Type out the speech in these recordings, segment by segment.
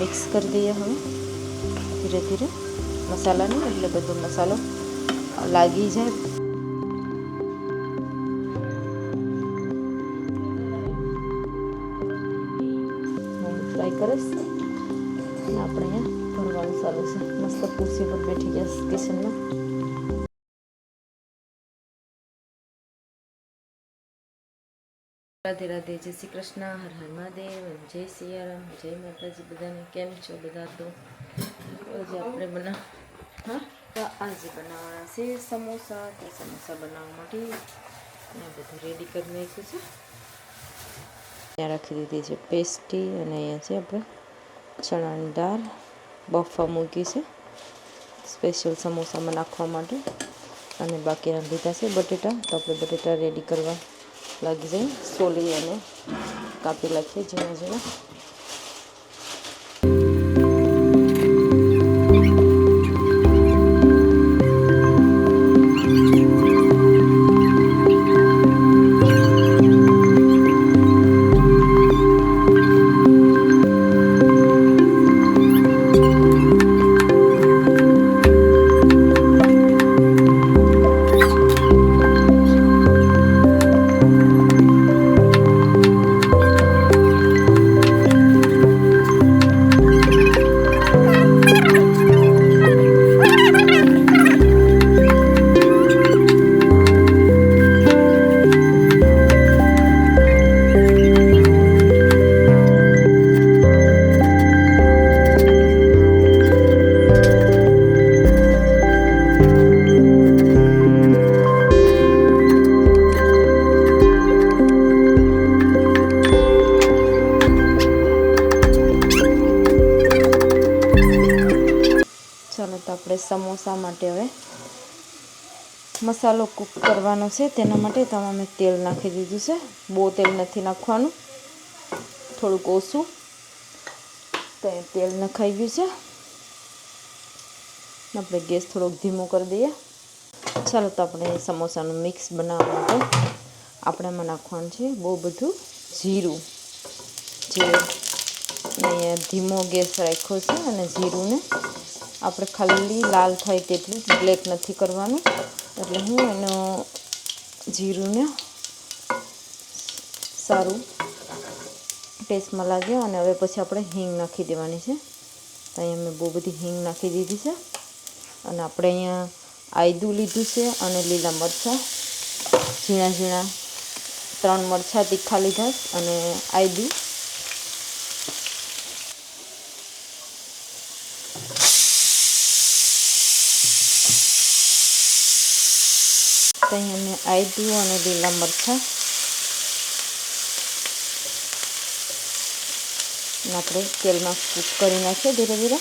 Mix કરી દઈએ હવે ધીરે ધીરે મસાલાને, એટલે બધો મસાલો લાગી જાય. ફ્રાય કરીશ અને આપણે અહીંયા ભરવાનું ચાલુ છે. મસ્ત કુર્સી પર બેઠી ગયા કિચનમાં. રાધે રાધે, જય શ્રી કૃષ્ણ, હર હર મહાદેવ, જય સિયારામ, જય માતાજી. બધાને કેમ છો? બધા તો આજે આપણે આજે બનાવવાના છે સમોસા. તો સમોસા બનાવવા માટે મેં બધું રેડી કરી નાખ્યું છે. ત્યાં રાખી દીધી છે પેસ્ટી, અને અહીંયા છે આપણે ચણાની દાળ બફા મૂકી છે સ્પેશિયલ સમોસામાં નાખવા માટે. અને બાકીના લીધા છે બટેટા. તો આપણે બટેટા રેડી કરવા લાગી જાય. સોલી અને કાપી નાખીએ ઝીણા ઝીણા. ચાલો, તો આપણે સમોસા માટે હવે મસાલો કૂક કરવાનો છે. તેના માટે તો મેં તેલ નાખી દીધું છે. બહુ તેલ નથી નાખવાનું, થોડુંક ઓછું. તો તેલ નખાઈ ગયું છે. આપણે ગેસ થોડોક ધીમો કરી દઈએ. ચાલો, તો આપણે સમોસાનું મિક્સ બનાવવા માટે આપણે એમાં નાખવાનું છે બહુ બધું જીરું. જે મેં ધીમો ગેસ રાખ્યો છે. અને જીરુંને આપણે ખાલી લાલ થાય તેટલું, બ્લેક નથી કરવાનું. એટલે હું એનો જીરુંને સારું ટેસ્ટમાં લાગ્યો. અને હવે પછી આપણે હિંગ નાખી દેવાની છે. તો અહીંયા મેં બહુ બધી હિંગ નાખી દીધી છે. અને આપણે અહીંયા આદું લીધું છે અને લીલા મરચાં ઝીણા ઝીણા, 3 મરચાં તીખા લીધા અને આદું. તો અહીંયા મેં આદું અને લીલા મરચાં આપણે તેલમાં કૂક કરી નાખીએ ધીરે ધીરે.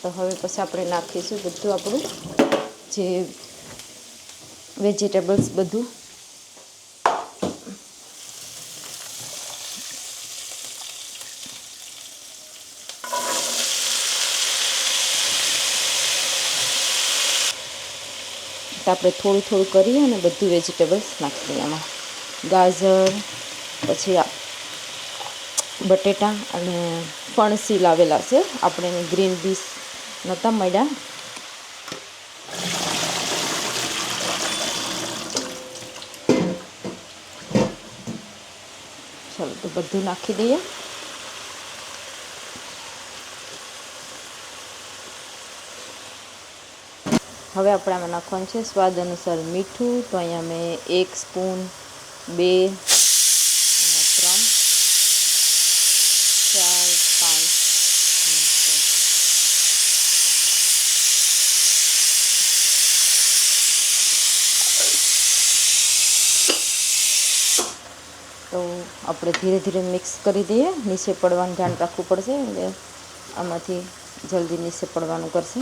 તો હવે પછી આપણે નાખીશું બધું આપણું જે વેજીટેબલ્સ બધું. તો આપણે થોડું થોડું કરી અને બધું વેજીટેબલ્સ નાખી દઈએ એમાં. ગાજર, પછી બટેટા અને ફણસી લાવેલા છે આપણે. ગ્રીન પીસ નહોતા મળ્યા. ચાલો, તો બધું નાખી દઈએ. હવે આપણે આમાં નાખવાનું છે સ્વાદ અનુસાર મીઠું. તો અહીંયા મેં 1 સ્પૂન, 2, 3, 4, 5. તો આપણે ધીરે ધીરે મિક્સ કરી દઈએ. નીચે પડવાનું ધ્યાન રાખવું પડશે, એટલે આમાંથી જલ્દી નીચે પડવાનું કરશે.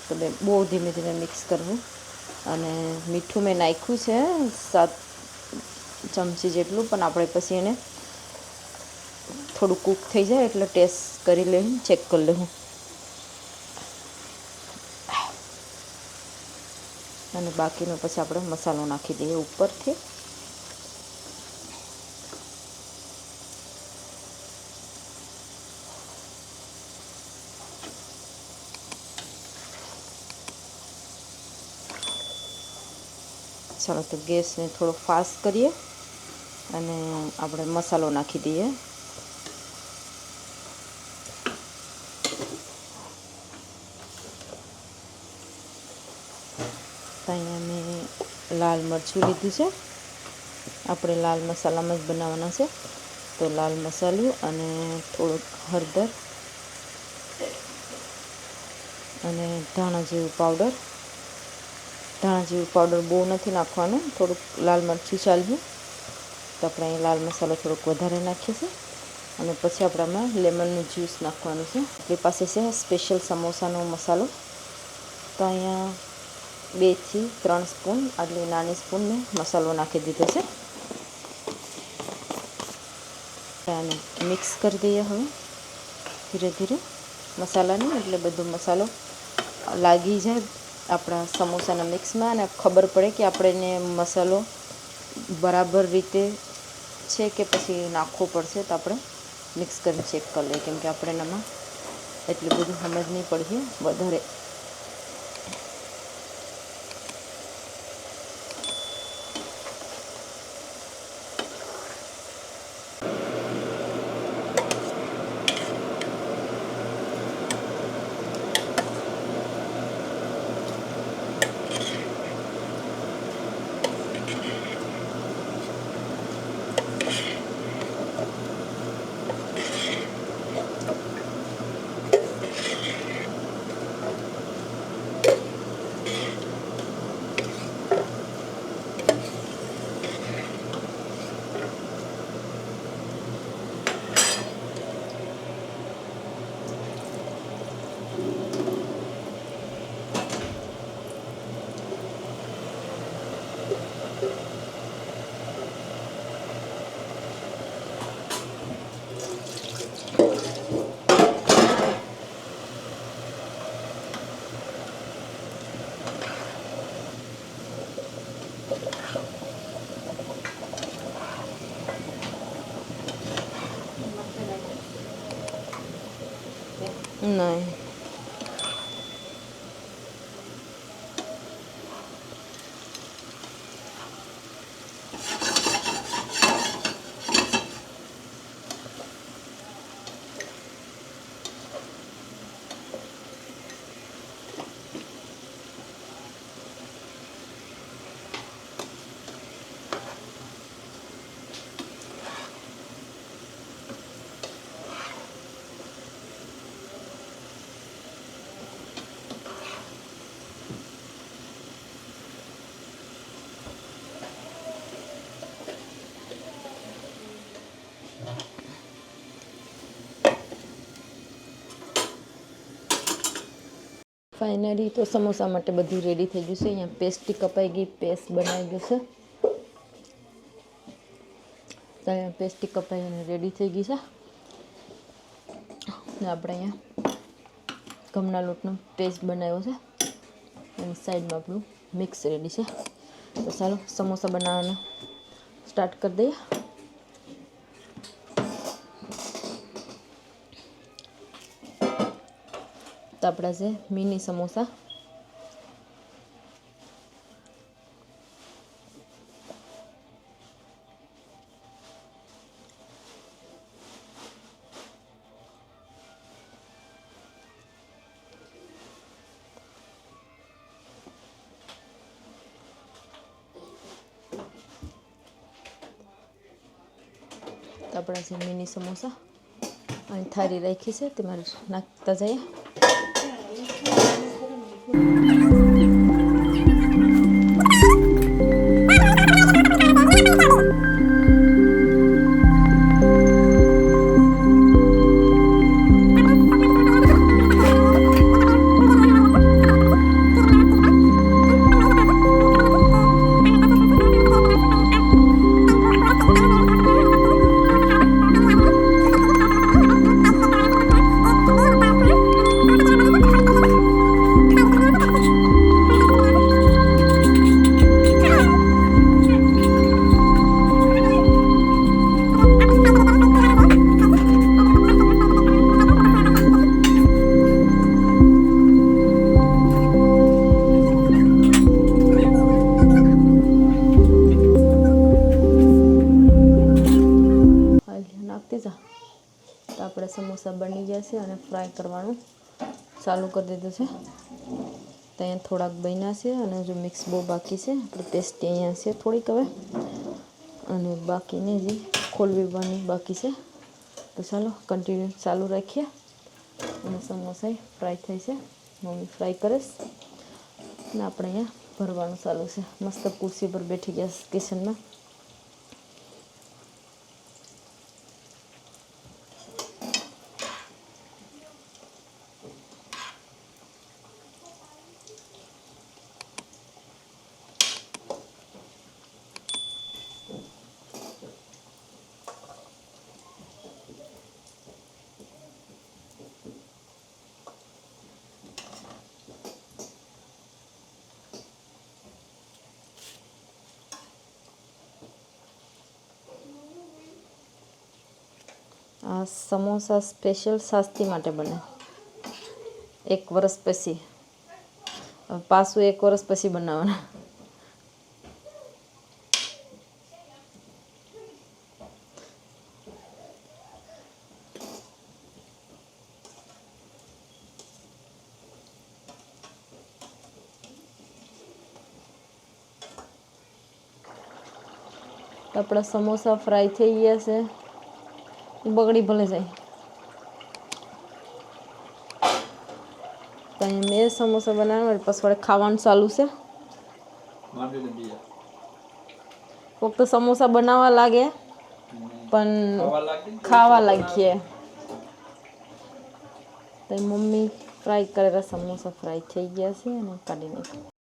તો બહુ ધીમે ધીમે મિક્સ કરવું. અને મીઠું મેં નાખ્યું છે 7 ચમચી જેટલું, પણ આપણે પછી એને થોડું કૂક થઈ જાય એટલે ટેસ્ટ કરી લઉં, ચેક કરી લઉં. અને બાકીનો પછી આપણે મસાલો નાખી દઈએ ઉપરથી. ચાલો તો ગેસને થોડો ફાસ્ટ કરીએ અને આપણે મસાલો નાખી દઈએ. અહીંયા મેં લાલ મરચું લીધું છે. આપણે લાલ મસાલામાં જ બનાવવાના છે. તો લાલ મસાલો અને થોડુંક હળદર અને ધાણા જેવું પાવડર. ધાણા જેવું પાવડર બહુ નથી નાખવાનું, થોડુંક લાલ મરચું ચાલવું. તો આપણે અહીં લાલ મસાલો થોડોક વધારે નાખીએ છીએ. અને પછી આપણામાં લેમનનું જ્યુસ નાખવાનું છે. આપણી પાસે છે સ્પેશિયલ સમોસાનો મસાલો. તો અહીંયા 2 થી 3 સ્પૂન આટલી નાની સ્પૂન મેં મસાલો નાખી દીધો છે. આને મિક્સ કરી દઈએ હવે ધીરે ધીરે મસાલાને, એટલે બધો મસાલો લાગી જાય આપણા સમોસાના મિક્સમાં અને ખબર પડે કે આપણે મસાલો બરાબર રીતે છે કે પછી નાખવો પડશે. તો આપણે મિક્સ કરીને ચેક કરી લઈએ, કેમ કે આપણે એનામાં એટલું બધું સમજ નહીં પડીએ વધારે. નહીં. ફાઇનલી તો સમોસા માટે બધું રેડી થઈ ગયું છે. અહીંયા પેસ્ટી કપાઈ ગઈ, પેસ્ટ બનાવી ગયું છે. તો અહીંયા પેસ્ટી કપાઈ અને રેડી થઈ ગઈ છે. ને આપણે અહીંયા ઘઉંના લોટનો પેસ્ટ બનાવ્યો છે અને સાઈડમાં આપણું મિક્સ રેડી છે. તો ચાલો સમોસા બનાવવાનું સ્ટાર્ટ કરી દઈએ. તો આપણા છે મિની સમોસા. તો આપણા છે મિની સમોસા અને થાળી રાખી છે તેમાં નાખતા જઈએ. સમોસા બની ગયા છે અને ફ્રાય કરવાનું ચાલુ કરી દીધું છે. તો અહીંયા થોડાક બન્યા છે અને જો મિક્સ બહુ બાકી છે. આપણે પેસ્ટી અહીંયા છે થોડીક હવે, અને બાકીની જે ખોલવી બની બાકી છે. તો ચાલો કન્ટિન્યુ ચાલુ રાખીએ. અને સમોસા ફ્રાય થાય છે, મમ્મી ફ્રાય કરે છે ને આપણે અહીંયા ભરવાનું ચાલુ છે. મસ્ત ખુરશી પર બેઠી ગયા કિચનમાં. આ સમોસા સ્પેશિયલ શાસ્તી માટે બને. 1 વર્ષ પછી પાછું 1 વર્ષ પછી બનાવવાના. આપણા સમોસા ફ્રાય થઈ ગયા છે. બગડી ભલે જાય. તો અહીંયા મેં સમોસા બનાવ્યા પછી વળે ખાવાનું ચાલુ છે. ફક્ત સમોસા બનાવવા લાગે પણ ખાવા લાગીએ. તો મમ્મી ફ્રાય કરેલા સમોસા ફ્રાય થઈ ગયા છે અને કાઢી નાખ્યા.